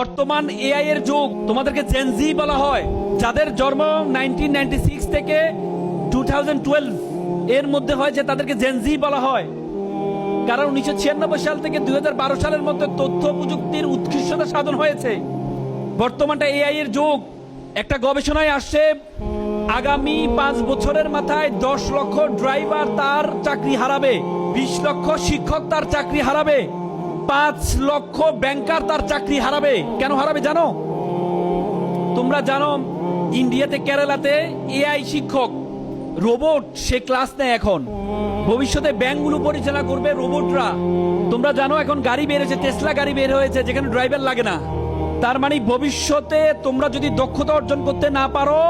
বর্তমান এআই এর যুগ। তোমাদেরকে জেনজি বলা হয়, যাদের জন্ম 1996 থেকে 2012 এর মধ্যে হয়, যে তাদেরকে জেনজি বলা হয়। কারণ 1996 সাল থেকে 2012 সালের মধ্যে তথ্য প্রযুক্তির উৎকৃষ্টতা সাধন হয়েছে। বর্তমানটা এআই এর যুগ। একটা গবেষণায় আসছে, আগামী 5 বছরের মাথায় 10 লক্ষ ড্রাইভার তার চাকরি হারাবে, 20 লক্ষ শিক্ষক তার চাকরি হারাবে, 5 লক্ষ ব্যাংকার তার চাকরি হারাবে। কেন হারাবে জানো? তোমরা জানো ইন্ডিয়াতে, কেরালাতে এআই শিক্ষক, রোবট সে ক্লাস নেয় এখন। ভবিষ্যতে ব্যাংকগুলো পরিচালনা করবে রোবটরা। তোমরা জানো এখন গাড়ি বের হয়েছে, টেসলা গাড়ি বের হয়েছে যেখানে ড্রাইভার লাগে না। তার মানে ভবিষ্যতে তোমরা যদি দক্ষতা অর্জন করতে না পারো,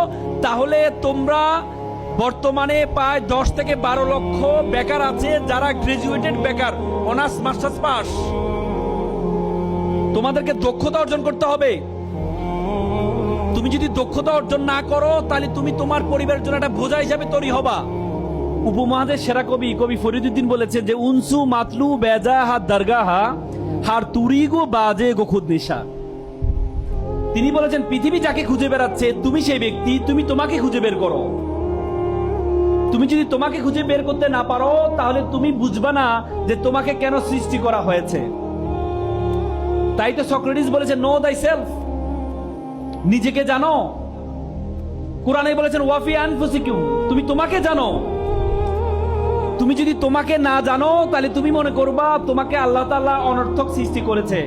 তাহলে তোমরা বর্তমানে প্রায় 10 থেকে 12 লক্ষ বেকার আছে, যারা গ্রাজুয়েটেড বেকার, অনার্স মাস্টার্স পাস। তোমাদেরকে দক্ষতা অর্জন করতে হবে। তুমি যদি দক্ষতা অর্জন না করো, তাহলে তুমি তোমার পরিবারের জন্য একটা বোঝা হিসাবে তৈরি হবা। উপমহাদেশ সেরা কবি ফরিদুদ্দিন বলেছেন যে উনসু মাতলু বেজা হাত দরগাহা হার তুরিগো বাজে গো খুদ নিশা। তিনি বলেছেন পৃথিবী যাকে খুঁজে বেড়াচ্ছে, তুমি সেই ব্যক্তি, তুমি তোমাকে খুঁজে বের করো। তুমি যদি তোমাকে খুঁজে বের করতে না পারো, তাহলে তুমি বুঝবা না যে তোমাকে কেন সৃষ্টি করা হয়েছে। তাই তো সক্রেটিস বলেছে নো দাই সেলফ, নিজেকে জানো। কোরআনে বলেছেন ওয়াফি আনফুসিকুম, তুমি তোমাকে জানো। তুমি যদি তোমাকে না জানো, তাহলে তুমি মনে করবা তোমাকে আল্লাহ তাআলা অনর্থক সৃষ্টি করেছে।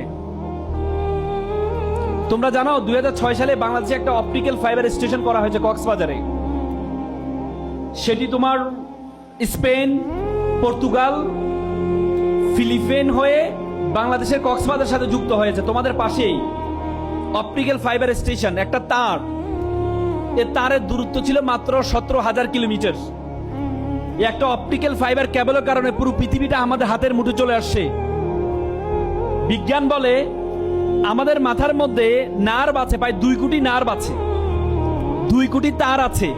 তোমরা জানো 2006 সালে বাংলাদেশে একটা অপটিক্যাল ফাইবার স্টেশন করা হয়েছে কক্সবাজারে। সেটি তোমার স্পেন, পর্তুগাল, ফিলিপাইন হয়ে বাংলাদেশের কক্সবাজারের সাথে যুক্ত হয়েছে। তোমাদের পাশেই অপটিক্যাল ফাইবার স্টেশন, একটা তার। এ তারের দূরত্ব ছিল মাত্র 17,000 কিলোমিটার। একটা অপটিক্যাল ফাইবার কেবলের কারণে পুরো পৃথিবীটা আমাদের হাতের মুঠে চলে আসছে। বিজ্ঞান বলে আমাদের মাথার মধ্যে নার্ভ আছে, প্রায় 2 কোটি নার্ভ আছে, 2 কোটি তার আছে।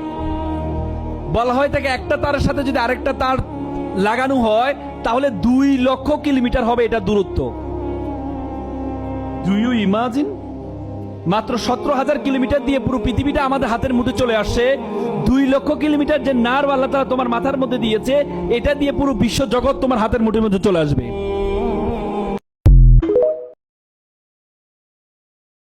বলা হয় থাকে একটা তারের সাথে যদি আরেকটা তার লাগানো হয়, তাহলে 2 লক্ষ কিলোমিটার হবে এটা দূরত্ব। Do you imagine? মাত্র 17,000 কিলোমিটার দিয়ে পুরো পৃথিবীটা আমাদের হাতের মুঠে চলে আসছে। 2 লক্ষ কিলোমিটার যে নার্ভ আল্লাহ তাআলা তোমার মাথার মধ্যে দিয়েছে, এটা দিয়ে পুরো বিশ্ব জগৎ তোমার হাতের মুঠের মধ্যে চলে আসবে।